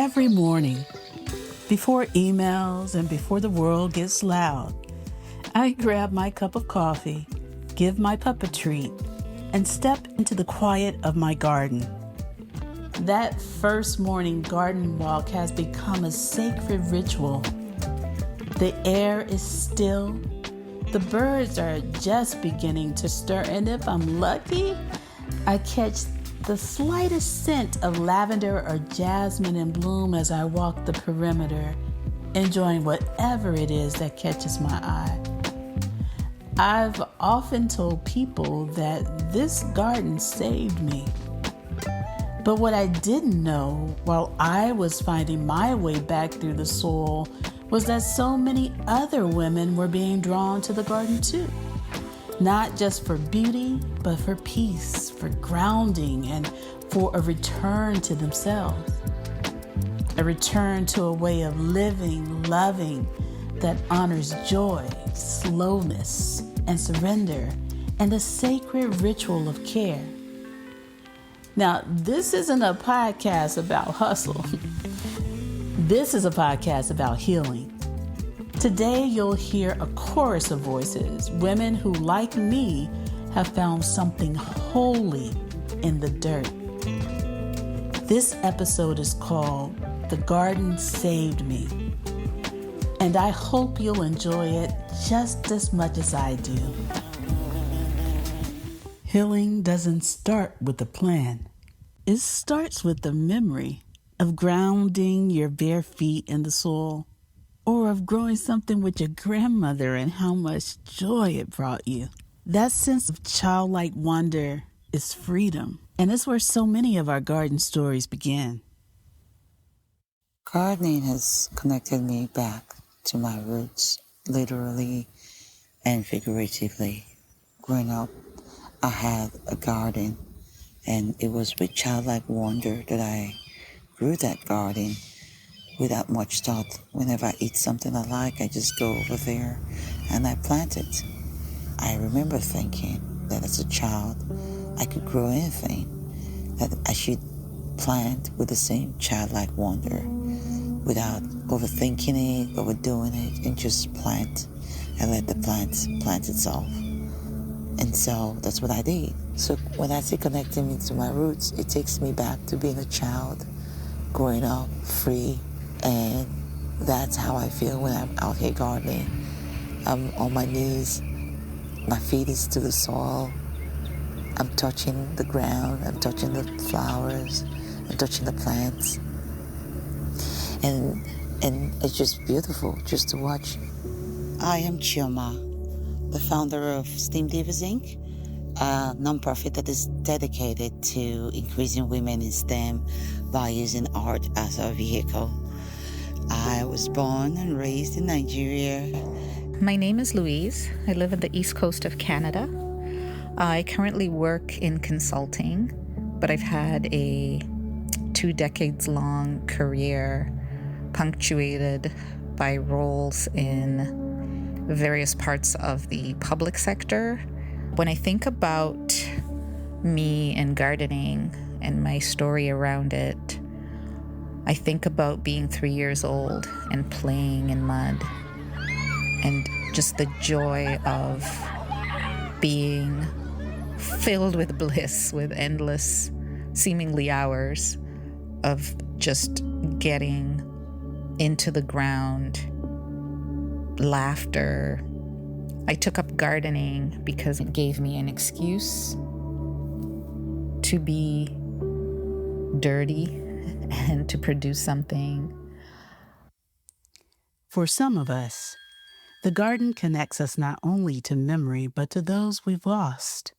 Every morning, before emails and before the world gets loud, I grab my cup of coffee, give my pup a treat, and step into the quiet of my garden. That first morning garden walk has become a sacred ritual. The air is still, the birds are just beginning to stir, and if I'm lucky, I catch the slightest scent of lavender or jasmine in bloom as I walk the perimeter, enjoying whatever it is that catches my eye. I've often told people that this garden saved me. But what I didn't know while I was finding my way back through the soil was that so many other women were being drawn to the garden too. Not just for beauty, but for peace, for grounding, and for a return to themselves. A return to a way of living, loving, that honors joy, slowness, and surrender, and the sacred ritual of care. Now, this isn't a podcast about hustle. This is a podcast about healing. Today, you'll hear a chorus of voices, women who, like me, have found something holy in the dirt. This episode is called The Garden Saved Me, and I hope you'll enjoy it just as much as I do. Healing doesn't start with a plan. It starts with the memory of grounding your bare feet in the soil, or of growing something with your grandmother and how much joy it brought you. That sense of childlike wonder is freedom, and it's where so many of our garden stories begin. Gardening has connected me back to my roots, literally and figuratively. Growing up, I had a garden, and it was with childlike wonder that I grew that garden without much thought. Whenever I eat something I like, I just go over there and I plant it. I remember thinking that as a child, I could grow anything, that I should plant with the same childlike wonder without overthinking it, overdoing it, and just plant and let the plant itself. And so that's what I did. So when I say connecting me to my roots, it takes me back to being a child, growing up free, and that's how I feel when I'm out here gardening. I'm on my knees, my feet is to the soil, I'm touching the ground, I'm touching the flowers, I'm touching the plants. And it's just beautiful just to watch. I am Chioma, the founder of STEAM Divas Inc., a nonprofit that is dedicated to increasing women in STEM by using art as our vehicle. I was born and raised in Nigeria. My name is Louise. I live on the east coast of Canada. I currently work in consulting, but I've had a 2 decades long career punctuated by roles in various parts of the public sector. When I think about me and gardening and my story around it, I think about being 3 years old and playing in mud and just the joy of being filled with bliss, with endless, seemingly hours of just getting into the ground, laughter. I took up gardening because it gave me an excuse to be dirty and to produce something. For some of us, the garden connects us not only to memory, but to those we've lost,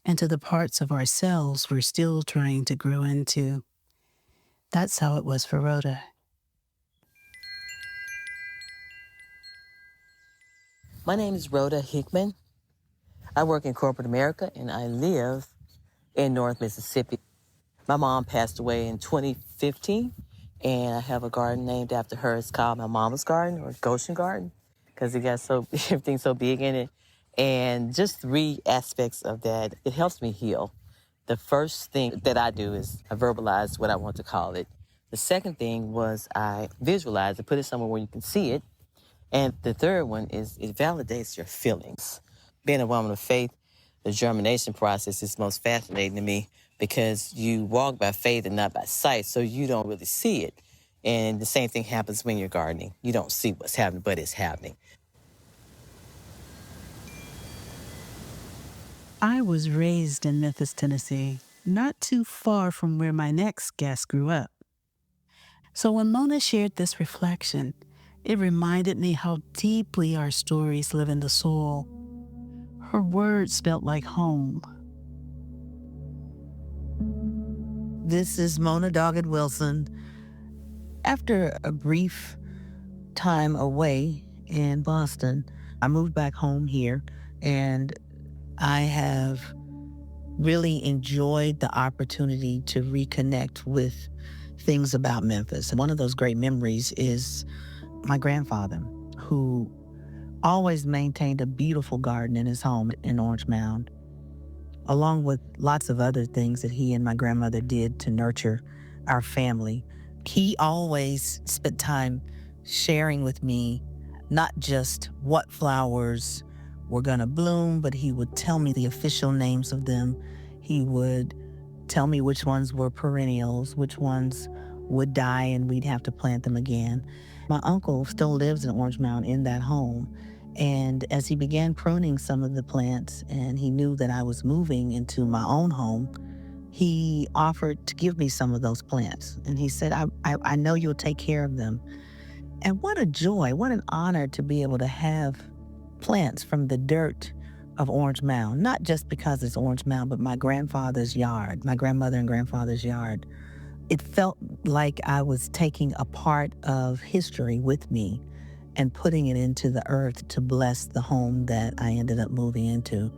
and to the parts of ourselves we're still trying to grow into. That's how it was for Rhoda. My name is Rhoda Hickman. I work in corporate America, and I live in North Mississippi. My mom passed away in 2015, and I have a garden named after her. It's called my mama's garden, or Goshen Garden, because it got everything so big in it. And just 3 aspects of that. It helps me heal. The first thing that I do is I verbalize what I want to call it. The second thing was I visualized it, put it somewhere where you can see it. And the third one is it validates your feelings. Being a woman of faith, the germination process is most fascinating to me because you walk by faith and not by sight, so you don't really see it. And the same thing happens when you're gardening. You don't see what's happening, but it's happening. I was raised in Memphis, Tennessee, not too far from where my next guest grew up. So when Mona shared this reflection, it reminded me how deeply our stories live in the soul. Her words felt like home. This is Mona Doggett Wilson. After a brief time away in Boston, I moved back home here, and I have really enjoyed the opportunity to reconnect with things about Memphis. One of those great memories is my grandfather, who always maintained a beautiful garden in his home in Orange Mound, along with lots of other things that he and my grandmother did to nurture our family. He always spent time sharing with me not just what flowers were gonna bloom, but he would tell me the official names of them. He would tell me which ones were perennials, which ones would die and we'd have to plant them again. My uncle still lives in Orange Mound in that home. And as he began pruning some of the plants and he knew that I was moving into my own home, he offered to give me some of those plants. And he said, I know you'll take care of them. And what a joy, what an honor to be able to have plants from the dirt of Orange Mound, not just because it's Orange Mound, but my grandfather's yard, my grandmother and grandfather's yard. It felt like I was taking a part of history with me and putting it into the earth to bless the home that I ended up moving into.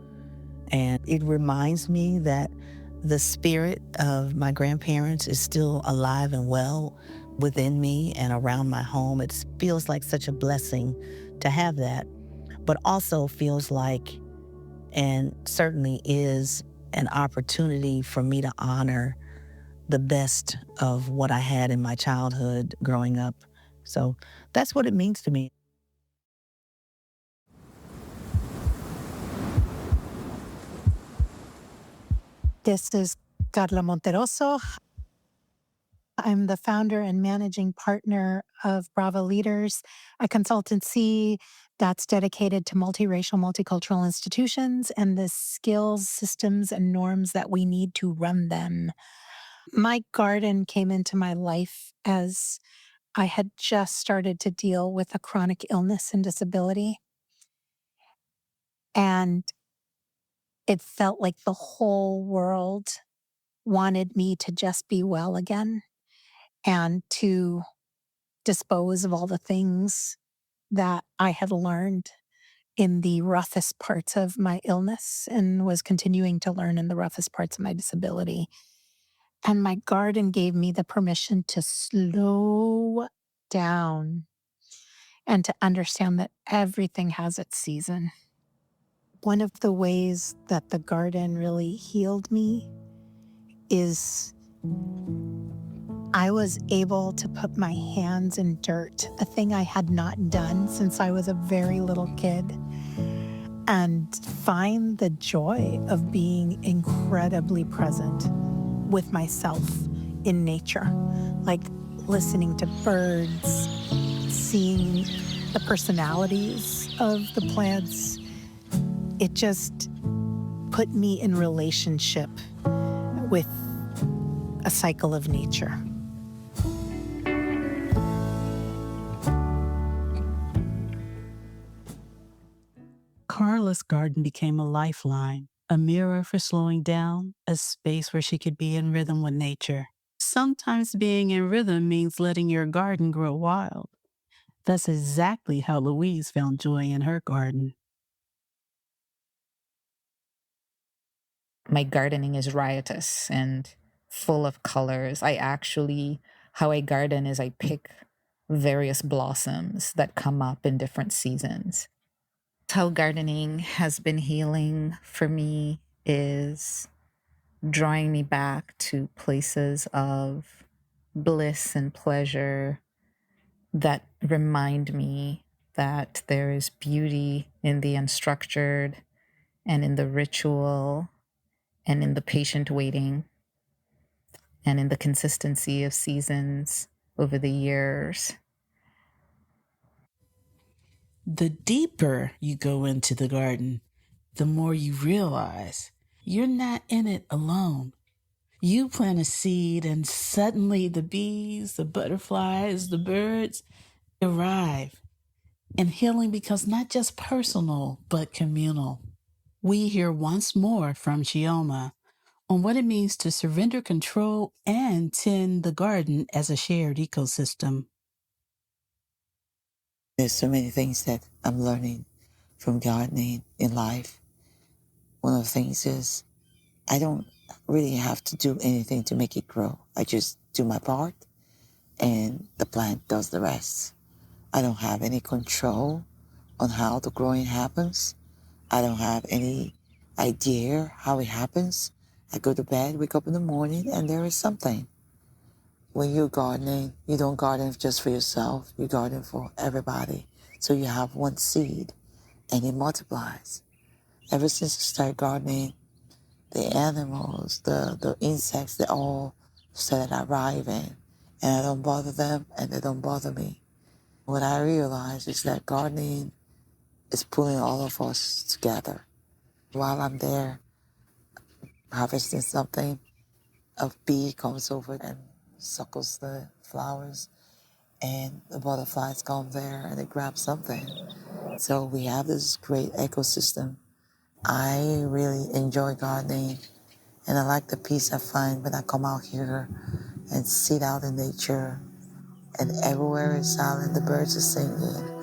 And it reminds me that the spirit of my grandparents is still alive and well within me and around my home. It feels like such a blessing to have that, but also feels like, and certainly is, an opportunity for me to honor the best of what I had in my childhood growing up. So that's what it means to me. This is Karla Monterroso. I'm the founder and managing partner of Brava Leaders, a consultancy that's dedicated to multiracial, multicultural institutions and the skills, systems, and norms that we need to run them. My garden came into my life as I had just started to deal with a chronic illness and disability. And it felt like the whole world wanted me to just be well again and to dispose of all the things that I had learned in the roughest parts of my illness and was continuing to learn in the roughest parts of my disability. And my garden gave me the permission to slow down and to understand that everything has its season. One of the ways that the garden really healed me is I was able to put my hands in dirt, a thing I had not done since I was a very little kid, and find the joy of being incredibly present with myself in nature, like listening to birds, seeing the personalities of the plants. It just put me in relationship with a cycle of nature. Karla's garden became a lifeline, a mirror for slowing down, a space where she could be in rhythm with nature. Sometimes being in rhythm means letting your garden grow wild. That's exactly how Louise found joy in her garden. My gardening is riotous and full of colors. How I garden is I pick various blossoms that come up in different seasons. How gardening has been healing for me is drawing me back to places of bliss and pleasure that remind me that there is beauty in the unstructured and in the ritual and in the patient waiting and in the consistency of seasons over the years. The deeper you go into the garden, the more you realize you're not in it alone. You plant a seed, and suddenly the bees, the butterflies, the birds arrive. And healing becomes not just personal, but communal. We hear once more from Chioma on what it means to surrender control and tend the garden as a shared ecosystem. There's so many things that I'm learning from gardening in life. One of the things is I don't really have to do anything to make it grow. I just do my part and the plant does the rest. I don't have any control on how the growing happens. I don't have any idea how it happens. I go to bed, wake up in the morning, and there is something. When you're gardening, you don't garden just for yourself. You garden for everybody. So you have one seed and it multiplies. Ever since I started gardening, the animals, the insects, they all started arriving. And I don't bother them and they don't bother me. What I realized is that gardening is pulling all of us together. While I'm there harvesting something, a bee comes over and suckles the flowers, and the butterflies come there and they grab something. So we have this great ecosystem. I really enjoy gardening, and I like the peace I find when I come out here and sit out in nature, and everywhere is silent. The birds are singing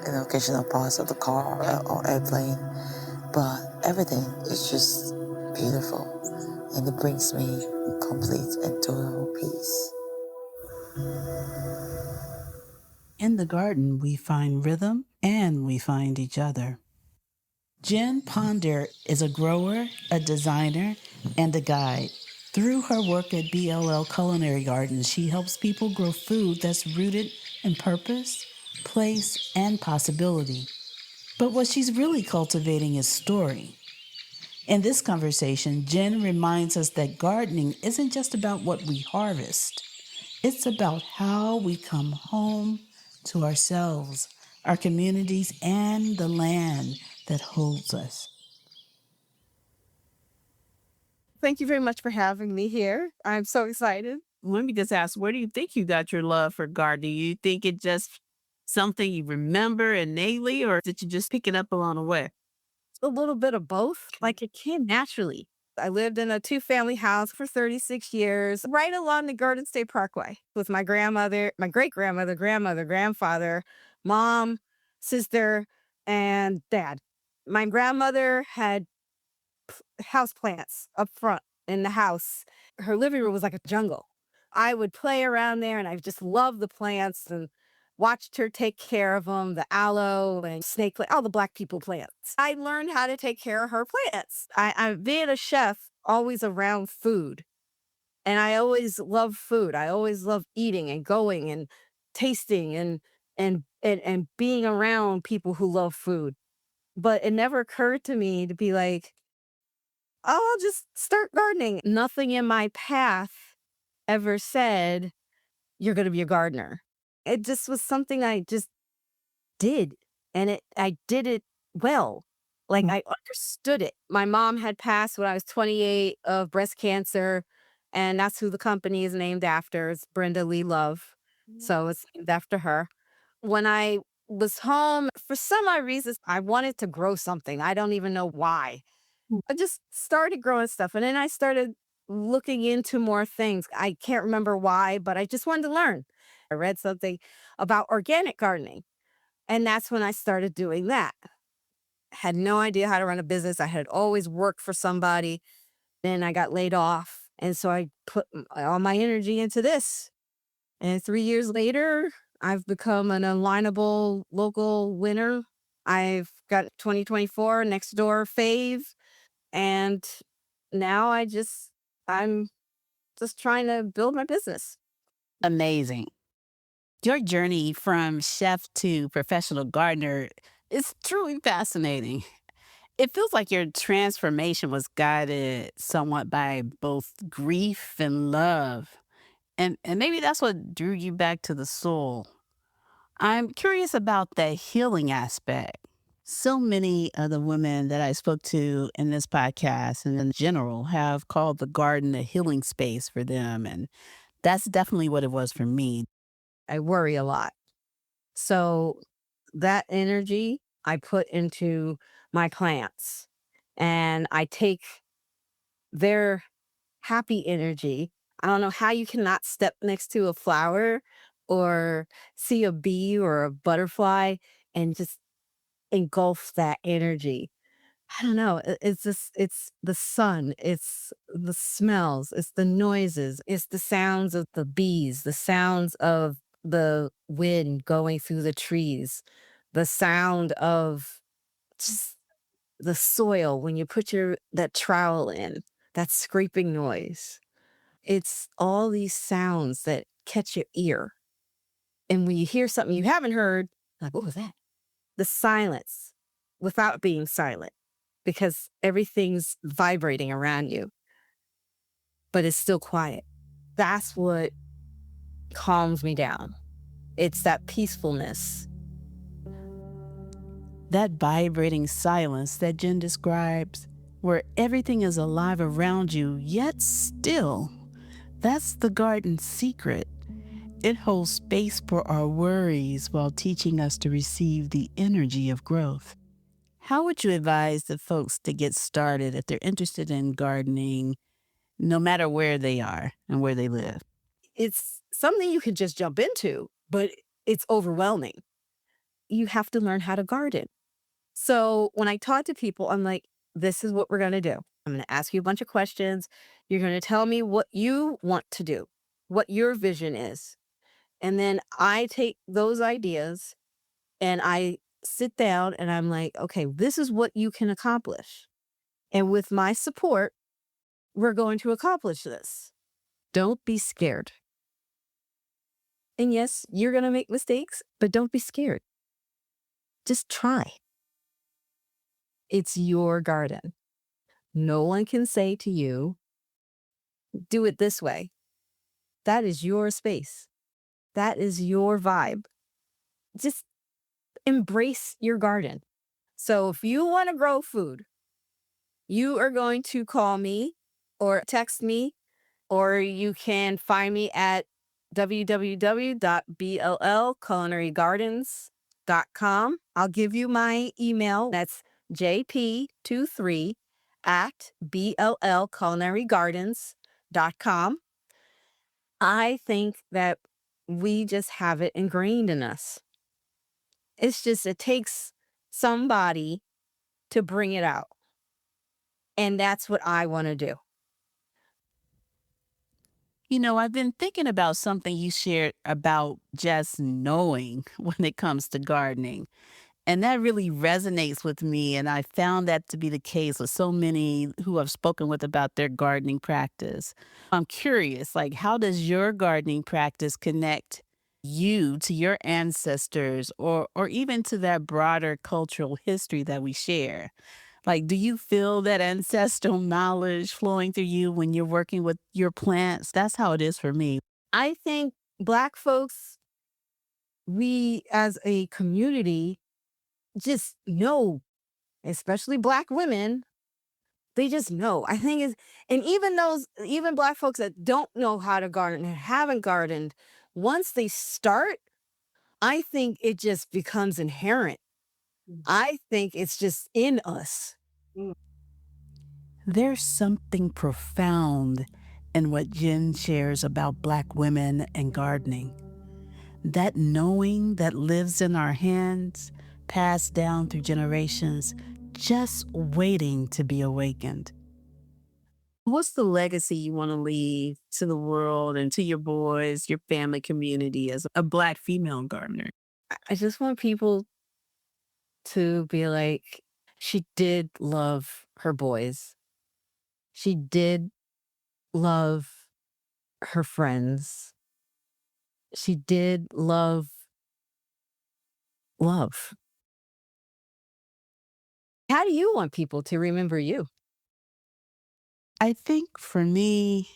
in occasional parts of the car or airplane, but everything is just beautiful, and it brings me complete and total peace. In the garden, we find rhythm and we find each other. Jenn Ponder is a grower, a designer, and a guide. Through her work at BLL Culinary Gardens, she helps people grow food that's rooted in purpose, place, and possibility. But what she's really cultivating is story. In this conversation, Jenn reminds us that gardening isn't just about what we harvest. It's about how we come home to ourselves, our communities, and the land that holds us. Thank you very much for having me here. I'm so excited. Let me just ask, where do you think you got your love for gardening? You think it just something you remember innately, or did you just pick it up along the way? A little bit of both. Like it came naturally. I lived in a two-family house for 36 years, right along the Garden State Parkway with my grandmother, my great grandmother, grandmother, grandfather, mom, sister, and dad. My grandmother had house plants up front in the house. Her living room was like a jungle. I would play around there and I just loved the plants and watched her take care of them, the aloe and snake plant, all the black people plants. I learned how to take care of her plants. I being a chef, always around food. And I always love food. I always love eating and going and tasting and being around people who love food. But it never occurred to me to be like, I'll just start gardening. Nothing in my path ever said, you're going to be a gardener. It just was something I just did. And I did it well. Like I understood it. My mom had passed when I was 28 of breast cancer. And that's who the company is named after. It's Brenda Lee Love. So it's named after her. When I was home, for some odd reasons, I wanted to grow something. I don't even know why. I just started growing stuff, and then I started looking into more things. I can't remember why, but I just wanted to learn. I read something about organic gardening, and that's when I started doing that. Had no idea how to run a business. I had always worked for somebody. Then I got laid off, and so I put all my energy into this. And 3 years later, I've become an unlineable local winner. I've got 2024 next door fave. And now I'm just trying to build my business. Amazing. Your journey from chef to professional gardener is truly fascinating. It feels like your transformation was guided somewhat by both grief and love. And maybe that's what drew you back to the soul. I'm curious about the healing aspect. So many of the women that I spoke to in this podcast and in general have called the garden a healing space for them. And that's definitely what it was for me. I worry a lot. So that energy I put into my plants and I take their happy energy. I don't know how you cannot step next to a flower or see a bee or a butterfly and just engulf that energy. I don't know. It's just, it's the sun, it's the smells, it's the noises, it's the sounds of the bees, the sounds of the wind going through the trees, the sound of just the soil when you put that trowel in, that scraping noise. It's all these sounds that catch your ear. And when you hear something you haven't heard, like, what was that? The silence without being silent, because everything's vibrating around you, but it's still quiet. That's what calms me down. It's that peacefulness. That vibrating silence that Jen describes, where everything is alive around you, yet still, that's the garden's secret. It holds space for our worries while teaching us to receive the energy of growth. How would you advise the folks to get started if they're interested in gardening, no matter where they are and where they live? It's something you can just jump into, but it's overwhelming. You have to learn how to garden. So when I talk to people, I'm like, this is what we're going to do. I'm going to ask you a bunch of questions. You're going to tell me what you want to do, what your vision is. And then I take those ideas and I sit down and I'm like, okay, this is what you can accomplish. And with my support, we're going to accomplish this. Don't be scared. And yes, you're going to make mistakes, but don't be scared. Just try. It's your garden. No one can say to you, do it this way. That is your space. That is your vibe. Just embrace your garden. So if you want to grow food, you are going to call me or text me, or you can find me at www.bllculinarygardens.com. I'll give you my email. That's jp23@bllculinarygardens.com. I think that we just have it ingrained in us. It's just, it takes somebody to bring it out. And that's what I want to do. You know, I've been thinking about something you shared about just knowing when it comes to gardening. And that really resonates with me. And I found that to be the case with so many who I've spoken with about their gardening practice. I'm curious, like, how does your gardening practice connect you to your ancestors or even to that broader cultural history that we share? Like, do you feel that ancestral knowledge flowing through you when you're working with your plants? That's how it is for me. I think Black folks, we as a community just know, especially Black women, they just know. I think is, and even Black folks that don't know how to garden and haven't gardened, once they start, I think it just becomes inherent. I think it's just in us. There's something profound in what Jen shares about Black women and gardening. That knowing that lives in our hands, passed down through generations, just waiting to be awakened. What's the legacy you want to leave to the world and to your boys, your family community as a Black female gardener? I just want people to be like, she did love her boys. She did love her friends. she did love. How do you want people to remember you? I think for me,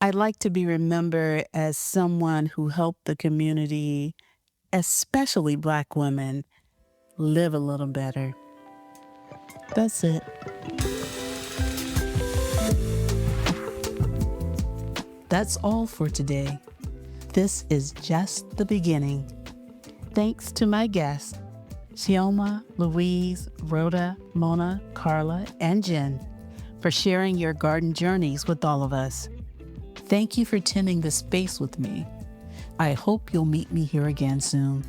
I'd like to be remembered as someone who helped the community, especially Black women, live a little better. That's it. That's all for today. This is just the beginning. Thanks to my guests, Chioma, Louise, Rhoda, Mona, Karla, and Jenn, for sharing your garden journeys with all of us. Thank you for tending the space with me. I hope you'll meet me here again soon.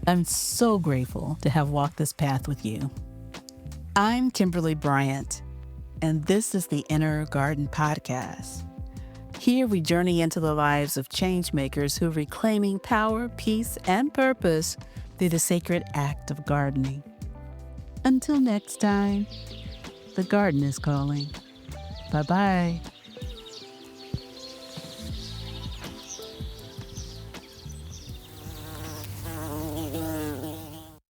I'm so grateful to have walked this path with you. I'm Kimberly Bryant, and this is the Inner Garden Podcast. Here we journey into the lives of changemakers who are reclaiming power, peace, and purpose through the sacred act of gardening. Until next time, the garden is calling. Bye-bye.